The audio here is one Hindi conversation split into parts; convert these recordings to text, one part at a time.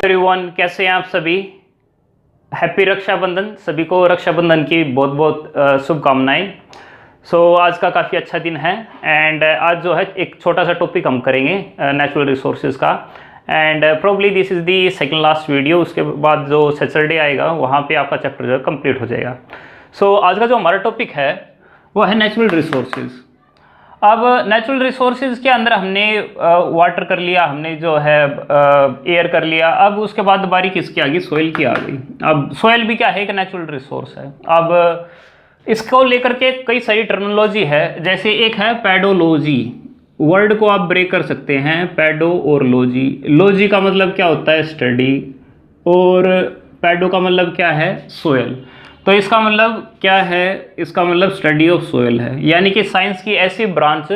एवरीवन, कैसे हैं आप सभी। हैप्पी रक्षाबंधन। सभी को रक्षाबंधन की बहुत बहुत शुभकामनाएं। आज का काफ़ी अच्छा दिन है एंड आज जो है एक छोटा सा टॉपिक हम करेंगे नेचुरल रिसोर्सेज का and probably this is the second last video. उसके बाद जो सैटरडे आएगा वहाँ पे आपका चैप्टर जो है कंप्लीट हो जाएगा। आज का जो हमारा टॉपिक है वो है नेचुरल रिसोर्सेज। अब नेचुरल रिसोर्सेज के अंदर हमने वाटर कर लिया, हमने जो है एयर कर लिया। अब उसके बाद बारी किसकी आ गई? सोइल की आ गई। अब सोइल भी क्या है? एक नेचुरल रिसोर्स है। अब इसको लेकर के कई सारी टर्मिनोलॉजी है, जैसे एक है पैडोलॉजी। वर्ड को आप ब्रेक कर सकते हैं, पैडो और लॉजी। लॉजी का मतलब क्या होता है? स्टडी, और पैडो का मतलब क्या है? सोइल। तो इसका मतलब क्या है? इसका मतलब स्टडी ऑफ सोइल है, यानी कि साइंस की ऐसी ब्रांच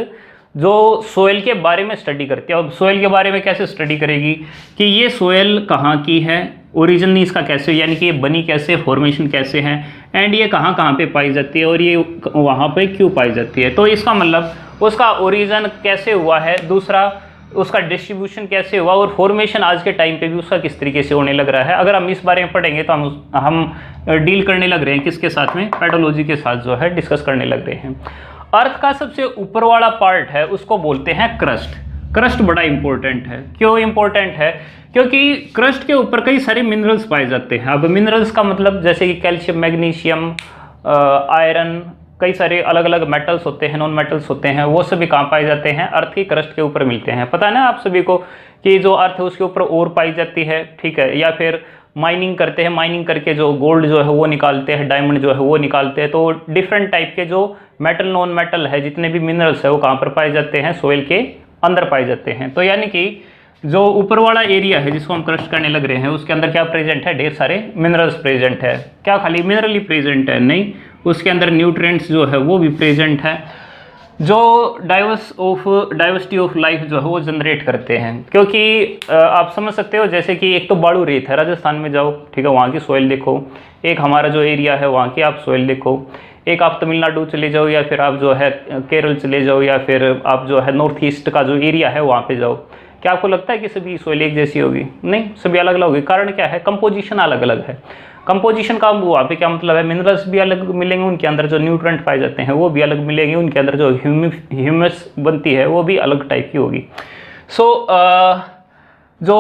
जो सोइल के बारे में स्टडी करती है। अब सोइल के बारे में कैसे स्टडी करेगी कि ये सोइल कहाँ की है, ओरिजिन इसका कैसे, यानी कि ये बनी कैसे, फॉर्मेशन कैसे है, एंड ये कहाँ कहाँ पे पाई जाती है और ये वहाँ पे क्यों पाई जाती है। तो इसका मतलब उसका ओरिजिन कैसे हुआ है, दूसरा उसका डिस्ट्रीब्यूशन कैसे हुआ, और फॉर्मेशन आज के टाइम पे भी उसका किस तरीके से होने लग रहा है। अगर हम इस बारे में पढ़ेंगे तो हम डील करने लग रहे हैं किसके साथ में? पैडोलॉजी के साथ जो है डिस्कस करने लग रहे हैं। अर्थ का सबसे ऊपर वाला पार्ट है उसको बोलते हैं क्रस्ट। क्रस्ट बड़ा इंपॉर्टेंट है। क्यों इंपॉर्टेंट है? क्योंकि क्रस्ट के ऊपर कई सारे मिनरल्स पाए जाते हैं। अब मिनरल्स का मतलब जैसे कि कैल्शियम, मैग्नीशियम, आयरन, कई सारे अलग अलग मेटल्स होते हैं, नॉन मेटल्स होते हैं, वो सभी कहाँ पाए जाते हैं? अर्थ की क्रस्ट के ऊपर मिलते हैं। पता है ना आप सभी को कि जो अर्थ है उसके ऊपर ओर पाई जाती है, ठीक है, या फिर माइनिंग करते हैं, माइनिंग करके जो गोल्ड जो है वो निकालते हैं, डायमंड जो है वो निकालते हैं। तो डिफरेंट टाइप के जो मेटल, नॉन मेटल है, जितने भी मिनरल्स है वो कहाँ पर पाए जाते हैं? सोइल के अंदर पाए जाते हैं। तो यानी कि जो ऊपर वाला एरिया है जिसको हम क्रस्ट करने लग रहे हैं उसके अंदर क्या प्रेजेंट है? ढेर सारे मिनरल्स प्रेजेंट है। क्या खाली मिनरल ही प्रेजेंट है? नहीं, उसके अंदर न्यूट्रिएंट्स जो है वो भी प्रेजेंट है, जो डाइवर्सिटी ऑफ लाइफ जो है वो जनरेट करते हैं। क्योंकि आप समझ सकते हो, जैसे कि एक तो बालू रेत है, राजस्थान में जाओ, ठीक है, वहाँ की सोइल देखो। एक हमारा जो एरिया है वहाँ की आप सोइल देखो। एक आप तमिलनाडु चले जाओ, या फिर आप जो है केरल चले जाओ, या फिर आप जो है नॉर्थ ईस्ट का जो एरिया है वहाँ पे जाओ। क्या आपको लगता है कि सभी सोइल एक जैसी होगी? नहीं, सभी अलग अलग होगी। कारण क्या है? कंपोजिशन अलग अलग है। कंपोजिशन का वहाँ पे क्या मतलब है? मिनरल्स भी अलग मिलेंगे, उनके अंदर जो न्यूट्रेंट पाए जाते हैं वो भी अलग मिलेंगे, उनके अंदर जो ह्यूमस बनती है वो भी अलग टाइप की होगी। जो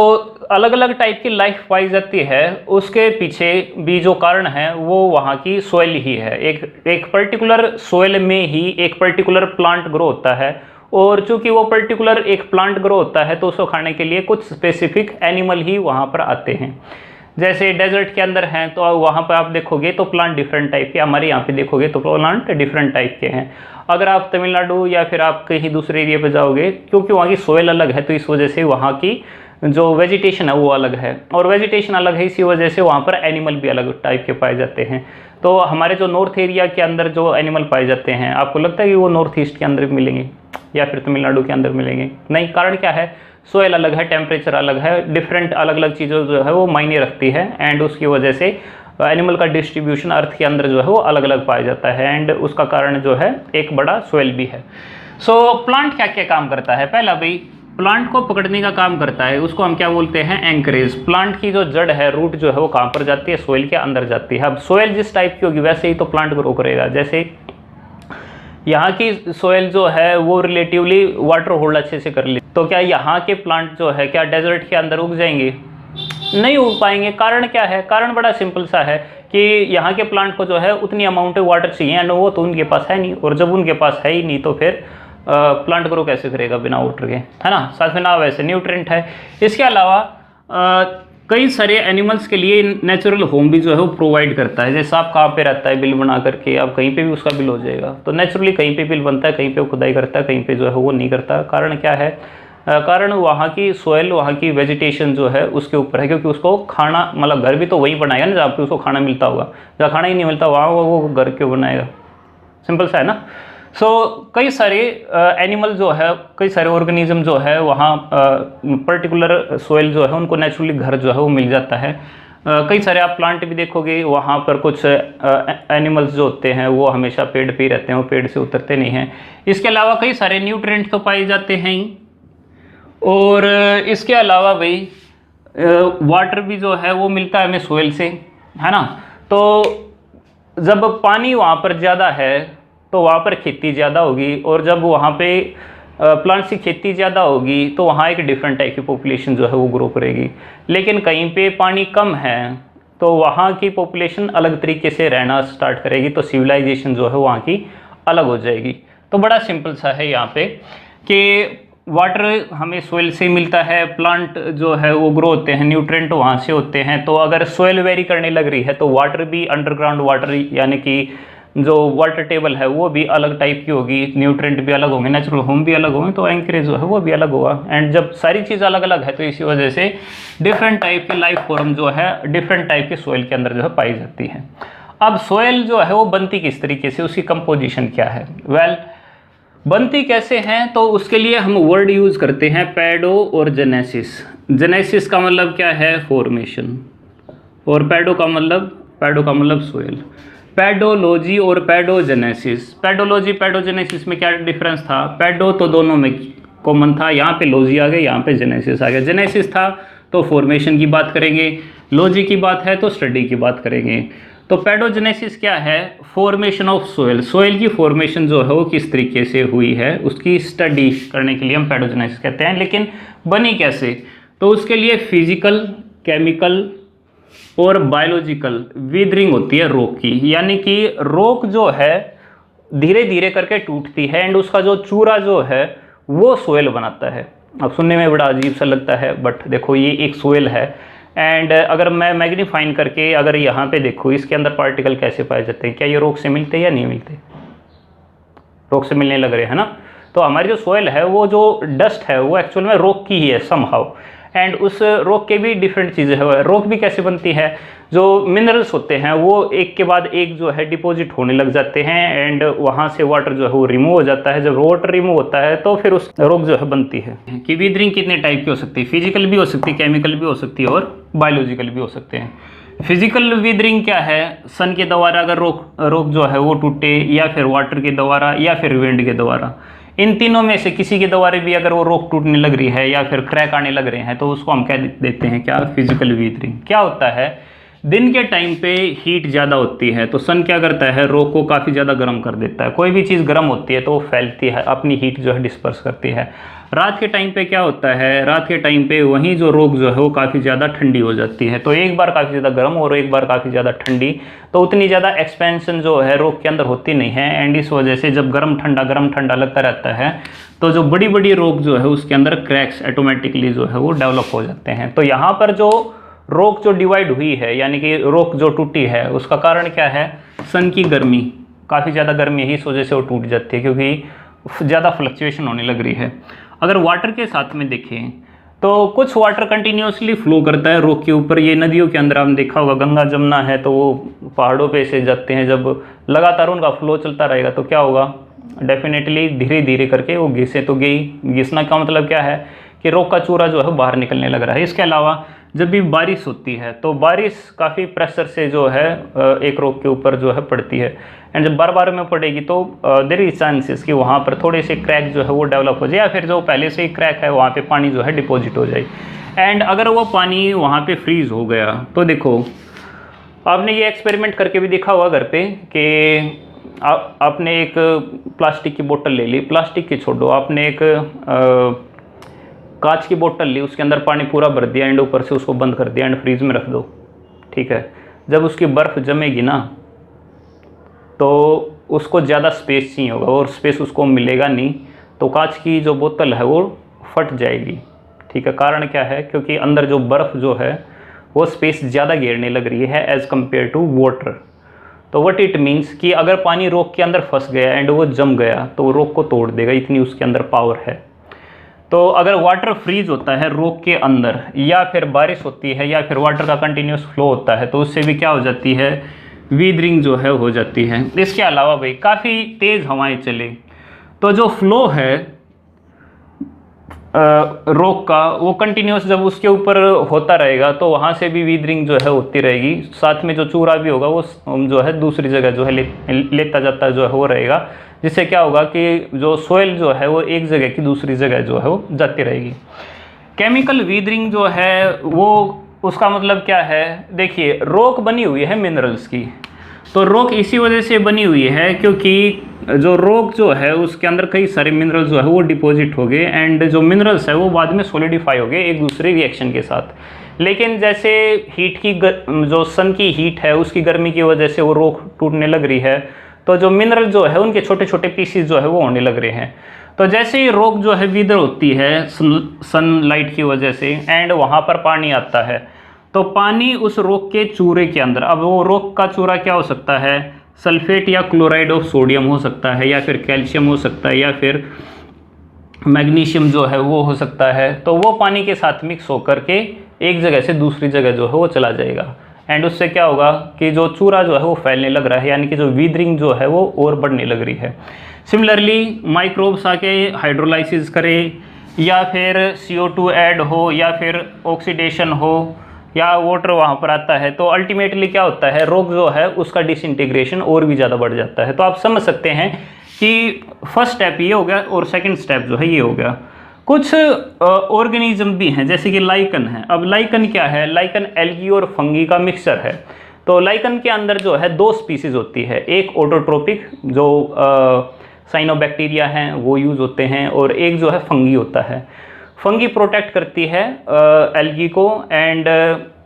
अलग अलग टाइप की लाइफ पाई जाती है उसके पीछे भी जो कारण है वो वहाँ की सोइल ही है। एक पर्टिकुलर सोइल में ही एक पर्टिकुलर प्लांट ग्रो होता है, और चूंकि वो पर्टिकुलर एक प्लांट ग्रो होता है तो उसको खाने के लिए कुछ स्पेसिफिक एनिमल ही वहाँ पर आते हैं। जैसे डेजर्ट के अंदर हैं तो वहाँ पर आप देखोगे तो प्लांट डिफरेंट टाइप के, हमारे यहाँ पे देखोगे तो प्लांट डिफरेंट टाइप के हैं। अगर आप तमिलनाडु या फिर आप कहीं दूसरे एरिया पे जाओगे, क्योंकि वहाँ की सोइल अलग है तो इस वजह से वहाँ की जो वेजिटेशन है वो अलग है, और वेजिटेशन अलग है इसी वजह से वहाँ पर एनिमल भी अलग टाइप के पाए जाते हैं। तो हमारे जो नॉर्थ एरिया के अंदर जो एनिमल पाए जाते हैं, आपको लगता है कि वो नॉर्थ ईस्ट के अंदर मिलेंगे या फिर तमिलनाडु के अंदर मिलेंगे? नहीं। कारण क्या है? सोइल अलग है, टेम्परेचर अलग है, डिफरेंट अलग अलग चीज़ों जो है वो मायने रखती है, एंड उसकी वजह से एनिमल का डिस्ट्रीब्यूशन अर्थ के अंदर जो है वो अलग अलग पाया जाता है, एंड उसका कारण जो है एक बड़ा सोइल भी है। प्लांट क्या क्या काम करता है? पहला भाई, प्लांट को पकड़ने का काम करता है, उसको हम क्या बोलते हैं? एंकरेज। प्लांट की जो जड़ है, रूट जो है वो कहाँ पर जाती है? सोइल के अंदर जाती है। अब सोइल जिस टाइप की होगी वैसे ही तो प्लांट ग्रो करेगा। जैसे यहाँ की सोइल जो है वो रिलेटिवली वाटर होल्ड अच्छे से कर ली, तो क्या यहाँ के प्लांट जो है क्या डेजर्ट के अंदर उग जाएंगे? नहीं उग पाएंगे। कारण क्या है? कारण बड़ा सिंपल सा है कि यहाँ के प्लांट को जो है उतनी अमाउंट ऑफ वाटर चाहिए, एंड वो तो उनके पास है नहीं, और जब उनके पास है ही नहीं तो फिर प्लांट ग्रो कैसे करेगा बिना वाटर के, है ना? साथ में ना वैसे न्यूट्रिएंट है। इसके अलावा कई सारे एनिमल्स के लिए नेचुरल होम भी जो है वो प्रोवाइड करता है। जैसे आप कहाँ पे रहता है, बिल बना करके आप कहीं पे भी उसका बिल हो जाएगा। तो नेचुरली कहीं पे बिल बनता है, कहीं पे वो खुदाई करता है, कहीं पे जो है वो नहीं करता। कारण क्या है? कारण वहाँ की सोइल, वहाँ की वेजिटेशन जो है उसके ऊपर है, क्योंकि उसको खाना, मतलब घर भी तो वही बनाएगा ना जहाँ पे उसको खाना मिलता होगा। जहाँ खाना ही नहीं मिलता वहाँ वो घर क्यों बनाएगा? सिंपल सा है ना। कई सारे एनिमल जो है, कई सारे ऑर्गेनिज्म जो है वहाँ पर्टिकुलर सोइल जो है उनको नेचुरली घर जो है वो मिल जाता है। कई सारे आप प्लांट भी देखोगे वहाँ पर कुछ एनिमल्स जो होते हैं वो हमेशा पेड़ पे ही रहते हैं, वो पेड़ से उतरते नहीं हैं। इसके अलावा कई सारे न्यूट्रिएंट्स तो पाए जाते हैं ही, और इसके अलावा भाई वाटर भी जो है वो मिलता है हमें सोइल से, है ना। तो जब पानी वहाँ पर ज़्यादा है तो वहाँ पर खेती ज़्यादा होगी, और जब वहाँ पे प्लांट्स की खेती ज़्यादा होगी तो वहाँ एक डिफरेंट टाइप की पॉपुलेशन जो है वो ग्रो करेगी। लेकिन कहीं पे पानी कम है तो वहाँ की पॉपुलेशन अलग तरीके से रहना स्टार्ट करेगी, तो सिविलाइजेशन जो है वहाँ की अलग हो जाएगी। तो बड़ा सिंपल सा है यहाँ पे कि वाटर हमें सोइल से मिलता है, प्लांट जो है वो ग्रो होते हैं, न्यूट्रिएंट वहाँ से होते हैं। तो अगर सोइल वेरी करने लग रही है तो वाटर भी, अंडरग्राउंड वाटर यानी कि जो वाटर टेबल है वो भी अलग टाइप की होगी, न्यूट्रिएंट भी अलग होंगे, नेचुरल होम भी अलग होंगे, तो एंकरेज जो है वो भी अलग होगा। एंड जब सारी चीज़ अलग अलग है तो इसी वजह से डिफरेंट टाइप के लाइफ फॉर्म जो है डिफरेंट टाइप के सोइल के अंदर जो है पाई जाती है। अब सोइल जो है वो बनती किस तरीके से, उसकी कंपोजिशन क्या है? वेल, बनती कैसे हैं तो उसके लिए हम वर्ड यूज़ करते हैं पैडो और जेनेसिस। जेनेसिस का मतलब क्या है? फॉर्मेशन, और पैडो का मतलब सोइल। पैडोलॉजी और पैडोजेनेसिस। पैडोलॉजी पैडोजेनेसिस में क्या डिफरेंस था? पैडो तो दोनों में कॉमन था, यहाँ पे लॉजी आ गया, यहाँ पे जेनेसिस आ गया। जेनेसिस था तो फॉर्मेशन की बात करेंगे, लॉजी की बात है तो स्टडी की बात करेंगे। तो पैडोजेनेसिस क्या है? Formation of soil. सोइल की फॉर्मेशन जो है वो किस तरीके से हुई है उसकी स्टडी करने के लिए हम पैडोजेनेसिस कहते हैं। लेकिन बनी कैसे? तो उसके लिए फिजिकल, केमिकल और बायोलॉजिकल विदरिंग होती है रॉक की, यानी कि रॉक जो है धीरे धीरे करके टूटती है एंड उसका जो चूरा जो है वो सोइल बनाता है। अब सुनने में बड़ा अजीब सा लगता है, बट देखो ये एक सोइल है। एंड अगर मैं मैग्नीफाइन करके अगर यहाँ पे देखो इसके अंदर पार्टिकल कैसे पाए जाते हैं, क्या ये रॉक से मिलते हैं या नहीं मिलते? रॉक से मिलने लग रहे हैं ना। तो हमारी जो सोइल है वो जो डस्ट है वो एक्चुअल में रॉक की ही है समहाउ। एंड उस रॉक के भी डिफरेंट चीज़ें हैं। रॉक भी कैसे बनती है? जो मिनरल्स होते हैं वो एक के बाद एक जो है डिपॉजिट होने लग जाते हैं एंड वहाँ से वाटर जो है वो रिमूव हो जाता है। जब वाटर रिमूव होता है तो फिर उस रॉक जो है बनती है। कि विदरिंग कितने टाइप की हो सकती है? फिजिकल भी हो सकती है, केमिकल भी हो सकती है और बायोलॉजिकल भी हो सकते हैं। फिजिकल विदरिंग क्या है? सन के द्वारा अगर रॉक जो है वो टूटे, या फिर वाटर के द्वारा, या फिर विंड के द्वारा। इन तीनों में से किसी के द्वारा भी अगर वो रॉक टूटने लग रही है या फिर क्रैक आने लग रहे हैं तो उसको हम कह देते हैं क्या? Physical withering. क्या होता है? दिन के टाइम पे हीट ज़्यादा होती है तो सन क्या करता है? रॉक को काफ़ी ज़्यादा गर्म कर देता है। कोई भी चीज़ गर्म होती है तो वो फैलती है, अपनी हीट जो है डिस्पर्स करती है। रात के टाइम पे क्या होता है? रात के टाइम पे वहीं जो रॉक जो है वो काफ़ी ज़्यादा ठंडी हो जाती है। तो एक बार काफ़ी ज़्यादा गर्म और एक बार काफ़ी ज़्यादा ठंडी, तो उतनी ज़्यादा एक्सपेंशन जो है रॉक के अंदर होती नहीं है। एंड इस वजह से जब गर्म ठंडा लगता रहता है तो जो बड़ी बड़ी रॉक जो है उसके अंदर क्रैक्स ऑटोमेटिकली जो है वो डेवलप हो जाते हैं। तो यहाँ पर जो रॉक जो डिवाइड हुई है यानी कि रॉक जो टूटी है उसका कारण क्या है? सन की गर्मी, काफ़ी ज़्यादा गर्मी है, इस वजह से वो टूट जाती है क्योंकि ज़्यादा फ्लक्चुएशन होने लग रही है। अगर वाटर के साथ में देखें तो कुछ वाटर कंटिन्यूसली फ्लो करता है रॉक के ऊपर। ये नदियों के अंदर आपने देखा होगा, गंगा जमुना है तो वो पहाड़ों पे से जाते हैं, जब लगातार उनका फ्लो चलता रहेगा तो क्या होगा? डेफिनेटली धीरे धीरे करके वो घिसे तो गई। घिसना का मतलब क्या है? कि रॉक का चूरा जो है बाहर निकलने लग रहा है। इसके अलावा जब भी बारिश होती है तो बारिश काफ़ी प्रेशर से जो है एक रॉक के ऊपर जो है पड़ती है एंड जब बार बार में पड़ेगी तो देयर इज चांसेस कि वहाँ पर थोड़े से क्रैक जो है वो डेवलप हो जाए, या फिर जो पहले से ही क्रैक है वहाँ पे पानी जो है डिपॉजिट हो जाए। एंड अगर वो पानी वहाँ पे फ्रीज हो गया तो देखो, आपने ये एक्सपेरिमेंट करके भी देखा हुआ घर पे कि आपने एक प्लास्टिक की बोतल ले ली, प्लास्टिक की छोड़ो, आपने एक कांच की बोतल ली, उसके अंदर पानी पूरा भर दिया एंड ऊपर से उसको बंद कर दिया एंड फ्रीज में रख दो, ठीक है। जब उसकी बर्फ़ जमेगी ना तो उसको ज़्यादा स्पेस चाहिए होगा और स्पेस उसको मिलेगा नहीं, तो कांच की जो बोतल है वो फट जाएगी, ठीक है। कारण क्या है? क्योंकि अंदर जो बर्फ़ जो है वो स्पेस ज़्यादा घेरने लग रही है एज़ कम्पेयर टू वाटर। तो व्हाट इट मीन्स कि अगर पानी रॉक के अंदर फंस गया एंड वो जम गया तो रॉक को तोड़ देगा, इतनी उसके अंदर पावर है। तो अगर वाटर फ्रीज होता है रॉक के अंदर, या फिर बारिश होती है, या फिर वाटर का कंटिन्यूस फ्लो होता है, तो उससे भी क्या हो जाती है? वीदरिंग जो है हो जाती है। इसके अलावा भाई काफ़ी तेज़ हवाएं चले तो जो फ्लो है रॉक का वो कंटिन्यूस जब उसके ऊपर होता रहेगा तो वहाँ से भी वीदरिंग जो है होती रहेगी। साथ में जो चूरा भी होगा वो जो है दूसरी जगह जो है लेता जाता जो है वो रहेगा, जिससे क्या होगा कि जो सोइल जो है वो एक जगह की दूसरी जगह जो है वो जाती रहेगी। केमिकल वीदरिंग जो है वो उसका मतलब क्या है, देखिए रॉक बनी हुई है मिनरल्स की, तो रॉक इसी वजह से बनी हुई है क्योंकि जो रॉक जो है उसके अंदर कई सारे मिनरल्स जो है वो डिपॉजिट हो गए, एंड जो मिनरल्स है वो बाद में सॉलिडिफाई हो गए एक दूसरे रिएक्शन के साथ। लेकिन जैसे हीट की जो सन की हीट है उसकी गर्मी की वजह से वो रॉक टूटने लग रही है, तो जो मिनरल जो है उनके छोटे छोटे पीसीज जो है वो होने लग रहे हैं। तो जैसे ही रॉक जो है विदर होती है सनलाइट की वजह से, एंड वहाँ पर पानी आता है, तो पानी उस रॉक के चूरे के अंदर, अब वो रॉक का चूरा क्या हो सकता है, सल्फेट या क्लोराइड ऑफ सोडियम हो सकता है, या फिर कैल्शियम हो सकता है, या फिर मैग्नीशियम जो है वो हो सकता है। तो वो पानी के साथ मिक्स होकर के एक जगह से दूसरी जगह जो है वो चला जाएगा, एंड उससे क्या होगा कि जो चूरा जो है वो फैलने लग रहा है, यानी कि जो वीदरिंग जो है वो और बढ़ने लग रही है। सिमिलरली माइक्रोब्स आके हाइड्रोलाइसिस करें, या फिर CO2 ऐड हो, या फिर ऑक्सीडेशन हो, या वाटर वहाँ पर आता है, तो अल्टीमेटली क्या होता है, रॉक जो है उसका डिसइंटीग्रेशन और भी ज़्यादा बढ़ जाता है। तो आप समझ सकते हैं कि फर्स्ट स्टेप ये हो गया और सेकंड स्टेप जो है ये हो गया। कुछ ऑर्गेनिज्म भी हैं जैसे कि लाइकन है। अब लाइकन क्या है, लाइकन एल्गी और फंगी का मिक्सचर है। तो लाइकन के अंदर जो है दो स्पीसीज होती है, एक ऑटोट्रोपिक जो साइनोबैक्टीरिया हैं वो यूज़ होते हैं, और एक जो है फंगी होता है। फंगी प्रोटेक्ट करती है एल्गी को, एंड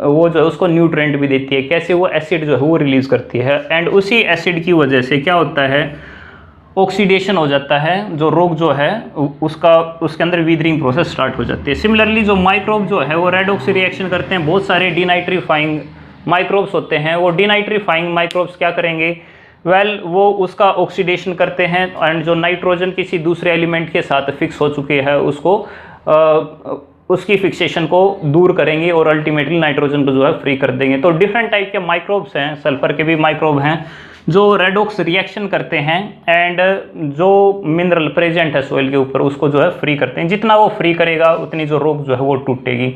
वो जो है उसको न्यूट्रिएंट भी देती है। कैसे, वो एसिड जो है वो रिलीज़ करती है, एंड उसी एसिड की वजह से क्या होता है, ऑक्सीडेशन हो जाता है, जो रॉक जो है उसके अंदर वीदरिंग प्रोसेस स्टार्ट हो जाती है। सिमिलरली जो माइक्रोब जो है वो रेडॉक्स रिएक्शन करते हैं, बहुत सारे डीनाइट्रीफाइंग माइक्रोब्स होते हैं। वो डीनाइट्रीफाइंग माइक्रोब्स क्या करेंगे, वो उसका ऑक्सीडेशन करते हैं, एंड जो नाइट्रोजन किसी दूसरे एलिमेंट के साथ फिक्स हो चुके हैं उसको उसकी फिक्सेशन को दूर करेंगे, और अल्टीमेटली नाइट्रोजन को जो है फ्री कर देंगे। तो डिफरेंट टाइप के माइक्रोब्स हैं, सल्फर के भी माइक्रोब हैं जो रेडॉक्स रिएक्शन करते हैं, एंड जो मिनरल प्रेजेंट है सोइल के ऊपर उसको जो है फ्री करते हैं। जितना वो फ्री करेगा उतनी जो रॉक जो है वो टूटेगी।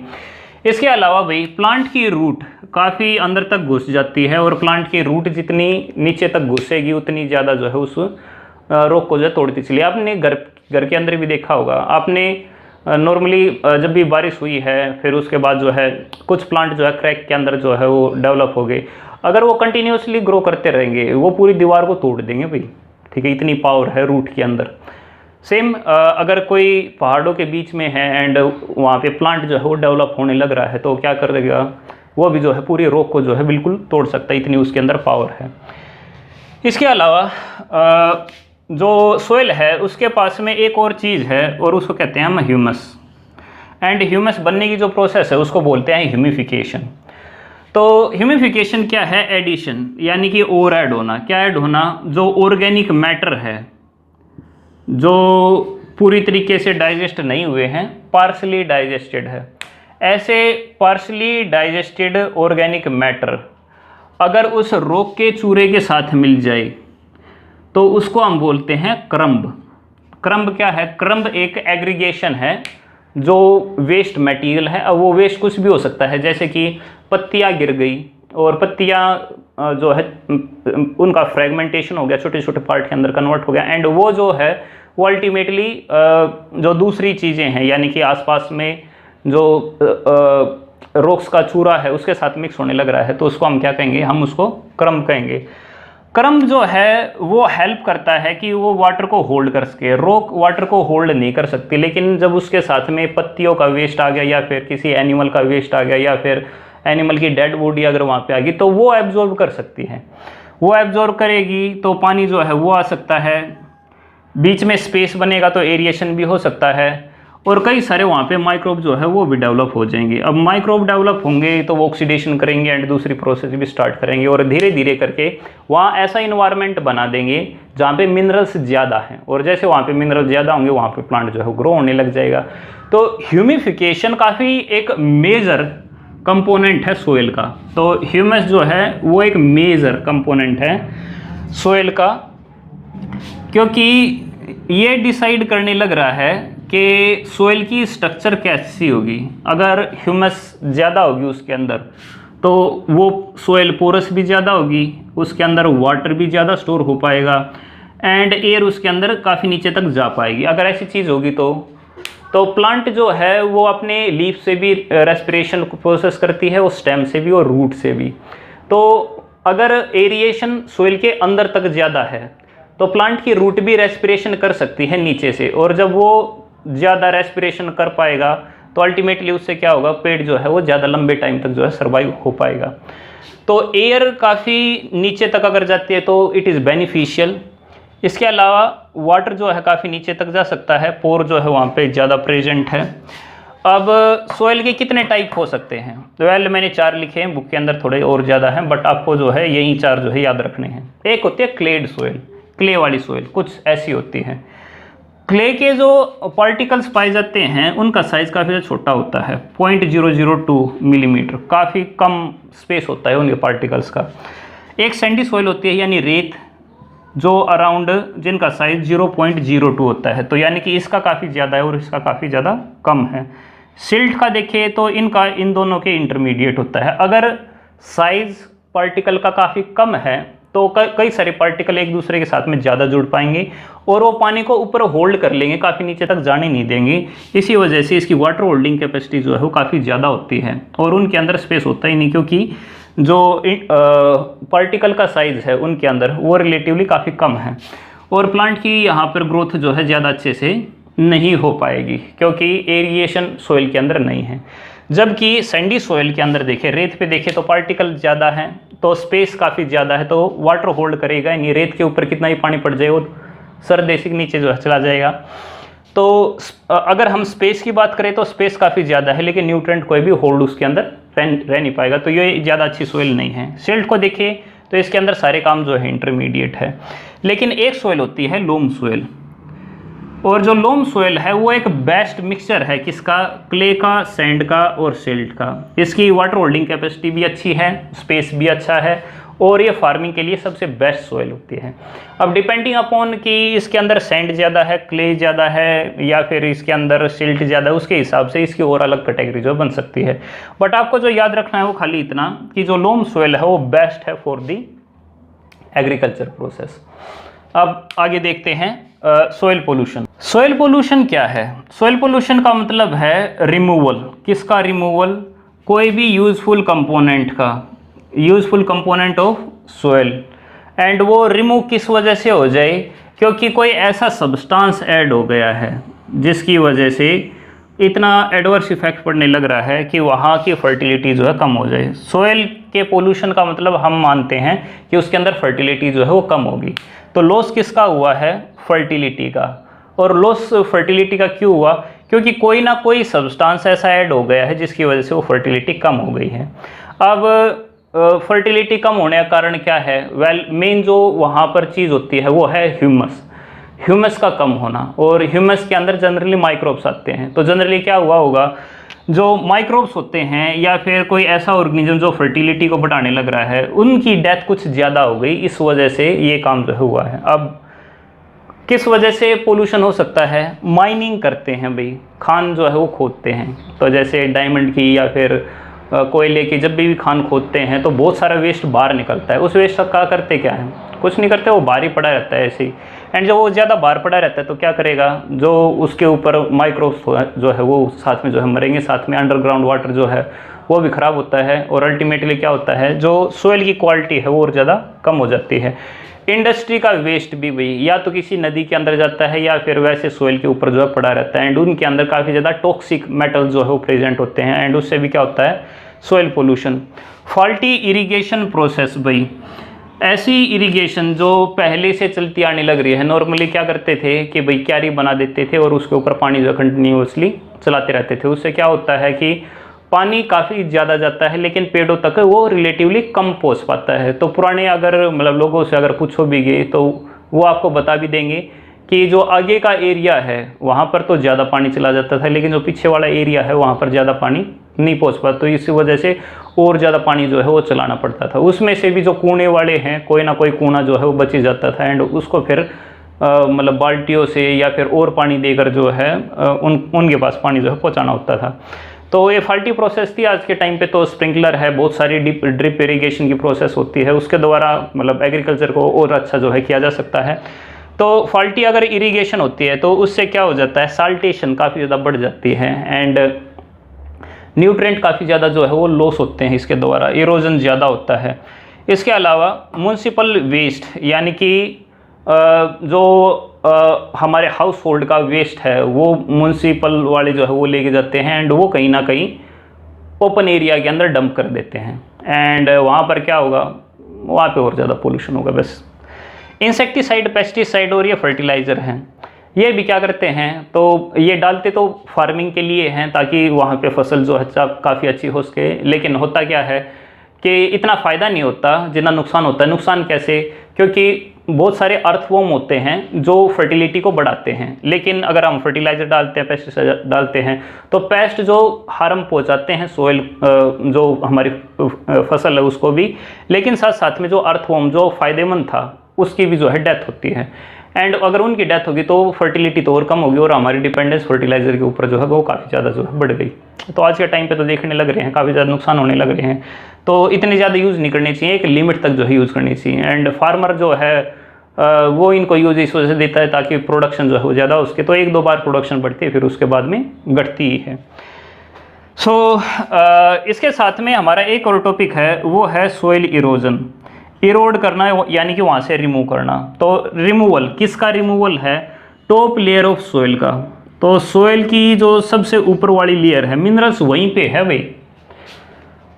इसके अलावा भाई प्लांट की रूट काफ़ी अंदर तक घुस जाती है, और प्लांट की रूट जितनी नीचे तक घुसेगी उतनी ज़्यादा जो है उस रॉक को जो है तोड़ती चली। आपने घर के अंदर भी देखा होगा, आपने नॉर्मली जब भी बारिश हुई है फिर उसके बाद जो है कुछ प्लांट जो है क्रैक के अंदर जो है वो डेवलप हो गए। अगर वो कंटिन्यूसली ग्रो करते रहेंगे वो पूरी दीवार को तोड़ देंगे भाई, ठीक है, इतनी पावर है रूट के अंदर। सेम अगर कोई पहाड़ों के बीच में है एंड वहाँ पे प्लांट जो है वो डेवलप होने लग रहा है, तो क्या कर देगा, वो भी जो है पूरी रॉक को जो है बिल्कुल तोड़ सकता है, इतनी उसके अंदर पावर है। इसके अलावा जो सोइल है उसके पास में एक और चीज़ है, और उसको कहते हैं हम ह्यूमस। एंड ह्यूमस बनने की जो प्रोसेस है उसको बोलते हैं ह्यूमिफिकेशन। तो ह्यूमिफिकेशन क्या है, एडिशन, यानी कि और ऐड होना। क्या ऐड होना, जो ऑर्गेनिक मैटर है जो पूरी तरीके से डाइजेस्ट नहीं हुए हैं, पार्शली डाइजेस्टेड है, ऐसे पार्शली डाइजेस्टेड ऑर्गेनिक मैटर अगर उस रॉक के चूरे के साथ मिल जाए तो उसको हम बोलते हैं क्रम्ब। क्रम्ब क्या है, क्रम्ब एक एग्रीगेशन है जो वेस्ट मटेरियल है। अब वो वेस्ट कुछ भी हो सकता है, जैसे कि पत्तियाँ गिर गई और पत्तियाँ जो है उनका फ्रेगमेंटेशन हो गया, छोटे छोटे पार्ट के अंदर कन्वर्ट हो गया, एंड वो जो है वो अल्टीमेटली जो दूसरी चीज़ें हैं यानी कि आसपास में जो रॉक्स का चूरा है उसके साथ मिक्स होने लग रहा है, तो उसको हम क्या कहेंगे, हम उसको क्रम्ब कहेंगे। क्रम्ब जो है वो हेल्प करता है कि वो वाटर को होल्ड कर सके। रॉक वाटर को होल्ड नहीं कर सकती, लेकिन जब उसके साथ में पत्तियों का वेस्ट आ गया या फिर किसी एनिमल का वेस्ट आ गया या फिर एनिमल की डेड बॉडी अगर वहाँ पे आ गई तो वो एब्जॉर्ब कर सकती है। वो एब्जॉर्ब करेगी तो पानी जो है वो आ सकता है, बीच में स्पेस बनेगा तो एरिएशन भी हो सकता है, और कई सारे वहाँ पे माइक्रोब जो है वो भी डेवलप हो जाएंगे। अब माइक्रोब डेवलप होंगे तो वो ऑक्सीडेशन करेंगे एंड दूसरी प्रोसेस भी स्टार्ट करेंगे, और धीरे धीरे करके वहाँ ऐसा इन्वायरमेंट बना देंगे जहाँ पे मिनरल्स ज़्यादा हैं, और जैसे वहाँ पे मिनरल ज़्यादा होंगे वहाँ पे प्लांट जो है ग्रो होने लग जाएगा। तो ह्यूमिफिकेशन काफ़ी एक मेजर कंपोनेंट है सोइल का। तो ह्यूमस जो है वो एक मेजर कंपोनेंट है सोइल का, क्योंकि ये डिसाइड करने लग रहा है कि सोइल की स्ट्रक्चर कैसी होगी। अगर ह्यूमस ज़्यादा होगी उसके अंदर तो वो सोइल पोरस भी ज़्यादा होगी, उसके अंदर वाटर भी ज़्यादा स्टोर हो पाएगा, एंड एयर उसके अंदर काफ़ी नीचे तक जा पाएगी। अगर ऐसी चीज़ होगी तो तो प्लांट जो है वो अपने लीफ से भी रेस्पिरेशन प्रोसेस करती है, और स्टेम से भी और रूट से भी। तो अगर एरिएशन सोइल के अंदर तक ज़्यादा है तो प्लांट की रूट भी रेस्पिरेशन कर सकती है नीचे से, और जब वो ज़्यादा रेस्पिरेशन कर पाएगा तो अल्टीमेटली उससे क्या होगा, पेड़ जो है वो ज़्यादा लंबे टाइम तक जो है सर्वाइव हो पाएगा। तो एयर काफ़ी नीचे तक अगर जाती है तो इट इज़ बेनिफिशियल। इसके अलावा वाटर जो है काफ़ी नीचे तक जा सकता है, पोर जो है वहाँ पे ज़्यादा प्रेजेंट है। अब सोयल के कितने टाइप हो सकते हैं, तो वेल मैंने 4 लिखे हैं, बुक के अंदर थोड़े और ज़्यादा हैं, बट आपको जो है यही 4 जो है याद रखने हैं। एक होती है क्लेड सोयल, क्ले वाली सोयल कुछ ऐसी होती है। क्ले के जो पार्टिकल्स पाए जाते हैं उनका साइज़ काफ़ी छोटा होता है, 0.002 मिलीमीटर, काफ़ी कम स्पेस होता है उनके पार्टिकल्स का। एक सैंडी सोयल होती है यानी रेत, जो अराउंड जिनका साइज़ 0.02 होता है, तो यानी कि इसका काफ़ी ज़्यादा है और इसका काफ़ी ज़्यादा कम है। सिल्ट का देखें तो इनका इन दोनों के इंटरमीडिएट होता है। अगर साइज़ पार्टिकल का काफ़ी कम है तो कई सारे पार्टिकल एक दूसरे के साथ में ज़्यादा जुड़ पाएंगे और वो पानी को ऊपर होल्ड कर लेंगे, काफ़ी नीचे तक जाने नहीं देंगे। इसी वजह से इसकी वाटर होल्डिंग कैपेसिटी जो है वो काफ़ी ज़्यादा होती है, और उनके अंदर स्पेस होता ही नहीं, क्योंकि जो पार्टिकल का साइज़ है उनके अंदर वो रिलेटिवली काफ़ी कम है, और प्लांट की यहाँ पर ग्रोथ जो है ज़्यादा अच्छे से नहीं हो पाएगी, क्योंकि एरिएशन सोइल के अंदर नहीं है। जबकि सैंडी सोइल के अंदर देखें, रेत पे देखें तो पार्टिकल ज़्यादा हैं, तो स्पेस काफ़ी ज़्यादा है, तो वाटर होल्ड करेगा, यानी रेत के ऊपर कितना ही पानी पड़ जाए वो सरदेशी के नीचे जो है चला जाएगा। तो अगर हम स्पेस की बात करें तो स्पेस काफ़ी ज़्यादा है, लेकिन न्यूट्रेंट कोई भी होल्ड उसके अंदर रह नहीं पाएगा, तो ये ज़्यादा अच्छी सोइल नहीं है। सिल्ट को देखें तो इसके अंदर सारे काम जो है इंटरमीडिएट है। लेकिन एक सोइल होती है लोम सोइल, और जो लोम सोइल है वो एक बेस्ट मिक्सचर है किसका, क्ले का, सैंड का और सिल्ट का। इसकी वाटर होल्डिंग कैपेसिटी भी अच्छी है, स्पेस भी अच्छा है, और ये फार्मिंग के लिए सबसे बेस्ट सोइल होती है। अब डिपेंडिंग अपॉन कि इसके अंदर सैंड ज़्यादा है, क्ले ज़्यादा है, या फिर इसके अंदर सिल्ट ज़्यादा है, उसके हिसाब से इसकी और अलग कैटेगरी जो बन सकती है। बट आपको जो याद रखना है वो खाली इतना कि जो लोम सोइल है वो बेस्ट है फॉर दी एग्रीकल्चर प्रोसेस। अब आगे देखते हैं सोइल पोल्यूशन। सोइल पोल्यूशन क्या है? सोइल पोल्यूशन का मतलब है रिमूवल। किसका रिमूवल? कोई भी यूजफुल कंपोनेंट का, useful component of soil, and वो रिमूव किस वजह से हो जाए? क्योंकि कोई ऐसा सब्सटेंस ऐड हो गया है जिसकी वजह से इतना एडवर्स इफेक्ट पड़ने लग रहा है कि वहाँ की फर्टिलिटी जो है कम हो जाए। सोइल के पोल्यूशन का मतलब हम मानते हैं कि उसके अंदर फर्टिलिटी जो है वो कम होगी। तो लॉस किसका हुआ है? फर्टिलिटी का। और लॉस फर्टिलिटी का क्यों हुआ? क्योंकि कोई ना कोई सब्सटेंस ऐसा ऐड हो गया है जिसकी वजह से वो फर्टिलिटी कम हो गई है। अब फर्टिलिटी कम होने का कारण क्या है? वेल, मेन जो वहाँ पर चीज़ होती है वो है ह्यूमस। ह्यूमस का कम होना, और ह्यूमस के अंदर जनरली माइक्रोब्स आते हैं। तो जनरली क्या हुआ होगा, जो माइक्रोब्स होते हैं या फिर कोई ऐसा ऑर्गेनिज्म जो फर्टिलिटी को बढ़ाने लग रहा है, उनकी डेथ कुछ ज़्यादा हो गई, इस वजह से ये काम जो हुआ है। अब किस वजह से पोल्यूशन हो सकता है? माइनिंग करते हैं भाई, खान जो है वो खोदते हैं, तो जैसे डायमंड की या फिर कोयले की जब भी खान खोदते हैं तो बहुत सारा वेस्ट बाहर निकलता है। उस वेस्ट का क्या करते क्या है? कुछ नहीं करते, वो बाहर ही पड़ा रहता है ऐसे ही। एंड जब वो ज़्यादा बाहर पड़ा रहता है तो क्या करेगा, जो उसके ऊपर माइक्रोब्स जो है वो साथ में जो है मरेंगे, साथ में अंडरग्राउंड वाटर जो है वो भी ख़राब होता है, और अल्टीमेटली क्या होता है, जो सोइल की क्वालिटी है वो और ज़्यादा कम हो जाती है। इंडस्ट्री का वेस्ट भी वही या तो किसी नदी के अंदर जाता है या फिर वैसे सोइल के ऊपर जो है पड़ा रहता है, एंड उनके अंदर काफ़ी ज़्यादा टॉक्सिक मेटल जो है वो प्रेजेंट होते हैं, एंड उससे भी क्या होता है, soil pollution. Faulty irrigation process भाई, ऐसी इरिगेशन जो पहले से चलती आने लग रही है। नॉर्मली क्या करते थे कि भाई क्यारी बना देते थे और उसके ऊपर पानी जो कंटिन्यूसली चलाते रहते थे। उससे क्या होता है कि पानी काफ़ी ज़्यादा जाता है लेकिन पेड़ों तक वो रिलेटिवली कम पहुँच पाता है। तो पुराने अगर मतलब लोगों से अगर पूछो भी गए तो वो आपको बता भी देंगे कि जो आगे का एरिया है वहाँ पर तो ज़्यादा पानी चला जाता था, लेकिन जो पीछे वाला एरिया है वहाँ पर ज़्यादा पानी नहीं पहुँच पाता, तो इसी वजह से और ज़्यादा पानी जो है वो चलाना पड़ता था। उसमें से भी जो कूने वाले हैं, कोई ना कोई कूना जो है वो बच ही जाता था, एंड उसको फिर मतलब बाल्टियों से या फिर और पानी देकर जो है उनके पास पानी जो है पहुँचाना होता था। तो ये फॉल्टी प्रोसेस थी। आज के टाइम पे तो स्प्रिंकलर है, बहुत सारी ड्रिप इरिगेशन की प्रोसेस होती है, उसके द्वारा मतलब एग्रीकल्चर को और अच्छा जो है किया जा सकता है। तो फॉल्टी अगर इरिगेशन होती है तो उससे क्या हो जाता है, साल्टेशन काफ़ी ज़्यादा बढ़ जाती है एंड न्यूट्रिएंट काफ़ी ज़्यादा जो है वो लॉस होते हैं इसके द्वारा, इरोजन ज़्यादा होता है। इसके अलावा म्युनिसिपल वेस्ट यानी कि जो हमारे हाउस होल्ड का वेस्ट है वो म्युनिसिपल वाले जो है वो लेके जाते हैं एंड वो कहीं ना कहीं ओपन एरिया के अंदर डंप कर देते हैं एंड वहाँ पर क्या होगा, वहाँ पे और ज़्यादा पोल्यूशन होगा। बस इंसेक्टिसाइड, पेस्टिसाइड और ये फर्टिलाइज़र हैं, ये भी क्या करते हैं, तो ये डालते तो फार्मिंग के लिए हैं ताकि वहाँ पे फसल जो है काफ़ी अच्छी हो सके, लेकिन होता क्या है कि इतना फ़ायदा नहीं होता जितना नुकसान होता है। नुकसान कैसे, क्योंकि बहुत सारे अर्थवॉर्म होते हैं जो फर्टिलिटी को बढ़ाते हैं, लेकिन अगर हम फर्टिलाइज़र डालते हैं, पेस्टिसाइड डालते हैं तो पेस्ट जो हार्म पहुंचाते हैं सोइल, जो हमारी फसल है उसको भी, लेकिन साथ साथ में जो अर्थवॉर्म जो फ़ायदेमंद था उसकी भी जो है डेथ होती है एंड अगर उनकी डेथ होगी तो फर्टिलिटी तो और कम होगी और हमारी डिपेंडेंस फर्टिलाइज़र के ऊपर जो है वो काफ़ी ज़्यादा जो है बढ़ गई। तो आज के टाइम पे तो देखने लग रहे हैं काफ़ी ज़्यादा नुकसान होने लग रहे हैं, तो इतनी ज़्यादा यूज़ नहीं करनी चाहिए, एक लिमिट तक जो है यूज़ करनी चाहिए एंड फार्मर जो है वो इनको यूज़ इस वजह से देता है ताकि प्रोडक्शन जो है वो ज़्यादा उसके, तो एक दो बार प्रोडक्शन बढ़ती है फिर उसके बाद में घटती ही है। इसके साथ में हमारा एक और टॉपिक है वो है सोइल इरोजन, इरोड करना यानी कि वहाँ से रिमूव करना। तो रिमूवल किसका रिमूवल है, टॉप लेयर ऑफ सोइल का। तो सोइल की जो सबसे ऊपर वाली लेयर है, मिनरल्स वहीं पे है भाई,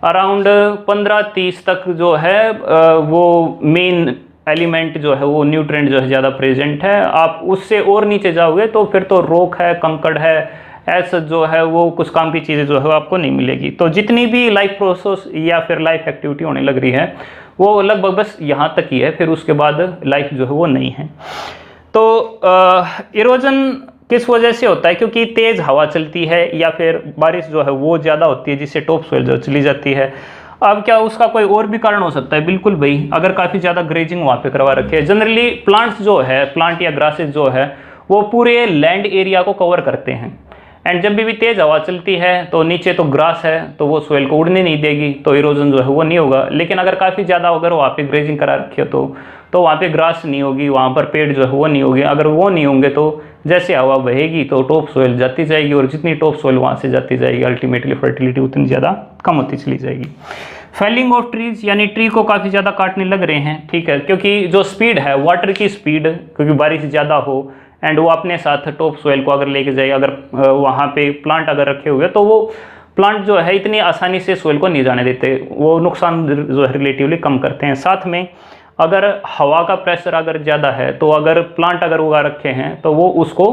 अराउंड 15-30 तक जो है वो मेन एलिमेंट जो है वो न्यूट्रिएंट जो है ज़्यादा प्रेजेंट है। आप उससे और नीचे जाओगे तो फिर तो रोक है, कंकड़ है, ऐसा जो है वो कुछ काम की चीज़ें जो है आपको नहीं मिलेगी। तो जितनी भी लाइफ प्रोसेस या फिर लाइफ एक्टिविटी होने लग रही है वो लगभग बस यहाँ तक ही है, फिर उसके बाद लाइफ जो है वो नहीं है। तो इरोजन किस वजह से होता है, क्योंकि तेज़ हवा चलती है या फिर बारिश जो है वो ज़्यादा होती है जिससे टॉप सोइल जो चली जाती है। अब क्या उसका कोई और भी कारण हो सकता है, बिल्कुल भाई, अगर काफ़ी ज़्यादा ग्रेजिंग वहाँ पे करवा रखे है। जनरली प्लांट्स जो है, प्लांट या ग्रासेस जो है वो पूरे लैंड एरिया को कवर करते हैं एंड जब भी तेज़ हवा चलती है तो नीचे तो ग्रास है तो वो सोइल को उड़ने नहीं देगी, तो इरोजन जो है वो नहीं होगा। लेकिन अगर काफ़ी ज़्यादा अगर वहाँ पे ग्रेजिंग करा रखी हो तो वहाँ पे ग्रास नहीं होगी, वहाँ पर पेड़ जो है वो नहीं होगी। अगर वो नहीं होंगे तो जैसे हवा बहेगी तो टॉप सोइल जाती जाएगी और जितनी टॉप सोइल वहाँ से जाती जाएगी अल्टीमेटली फर्टिलिटी उतनी ज़्यादा कम होती चली जाएगी। फेलिंग ऑफ ट्रीज यानी ट्री को काफ़ी ज़्यादा काटने लग रहे हैं, ठीक है, क्योंकि जो स्पीड है वाटर की स्पीड, क्योंकि बारिश ज़्यादा हो एंड वो अपने साथ टॉप सोइल को अगर लेके जाए, अगर वहाँ पे प्लांट अगर रखे हुए तो वो प्लांट जो है इतनी आसानी से सोइल को नहीं जाने देते, वो नुकसान जो है रिलेटिवली कम करते हैं। साथ में अगर हवा का प्रेशर अगर ज़्यादा है तो अगर प्लांट अगर उगा रखे हैं तो वो उसको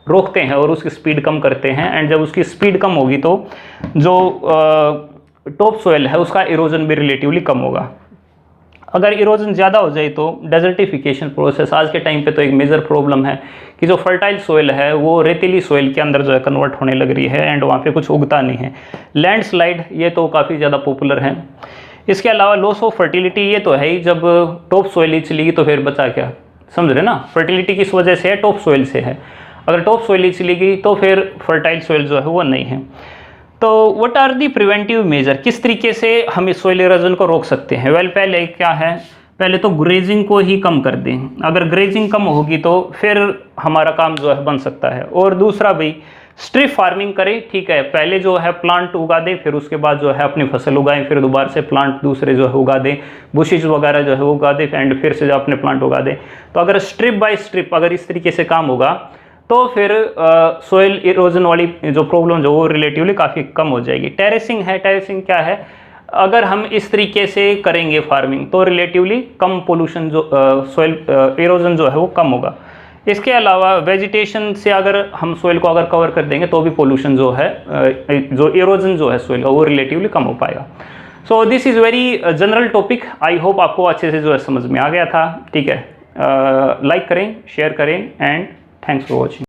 रोकते हैं और उसकी स्पीड कम करते हैं एंड जब उसकी स्पीड कम होगी तो जो टॉप सोइल है उसका इरोजन भी रिलेटिवली कम होगा। अगर इरोजन ज़्यादा हो जाए तो डेजर्टिफिकेशन प्रोसेस, आज के टाइम पे तो एक मेजर प्रॉब्लम है कि जो फर्टाइल सोइल है वो रेतीली सोइल के अंदर जो है कन्वर्ट होने लग रही है एंड वहाँ पे कुछ उगता नहीं है। लैंडस्लाइड ये तो काफ़ी ज़्यादा पॉपुलर है। इसके अलावा लॉस ऑफ फर्टिलिटी, ये तो है ही, जब टॉप सोइल ही चलेगी तो फिर बचा क्या, समझ रहे ना। फर्टिलिटी किस वजह से है, टॉप सोइल से है। अगर टॉप सोइल ही चलेगी तो फिर फर्टाइल सोइल जो है वो नहीं है। तो what are the preventive measure, किस तरीके से हम इस सोइल इरोजन को रोक सकते हैं। वेल पहले क्या है, पहले तो ग्रेजिंग को ही कम कर दें। अगर ग्रेजिंग कम होगी तो फिर हमारा काम जो है बन सकता है। और दूसरा भाई स्ट्रिप फार्मिंग करें, ठीक है, पहले जो है प्लांट उगा दें, फिर उसके बाद जो है अपनी फसल उगाएं, फिर दोबारा से प्लांट दूसरे जो है उगा दें, बुशेज वगैरह जो है उगा दें एंड फिर से जो अपने प्लांट उगा दें। तो अगर स्ट्रिप बाय स्ट्रिप अगर इस तरीके से काम होगा तो फिर सोइल इरोजन वाली जो प्रॉब्लम जो वो रिलेटिवली काफ़ी कम हो जाएगी। टेरेसिंग है, टेरेसिंग क्या है, अगर हम इस तरीके से करेंगे फार्मिंग तो रिलेटिवली कम पोल्यूशन जो सोइल इरोजन जो है वो कम होगा। इसके अलावा वेजिटेशन से अगर हम सोइल को अगर कवर कर देंगे तो भी पोल्यूशन जो है जो इरोजन जो है सोइल का वो रिलेटिवली कम हो पाएगा। So this is very general topic, I hope आपको अच्छे से जो है समझ में आ गया था, ठीक है। लाइक करें, शेयर करें एंड थैंक्स फॉर वॉचिंग।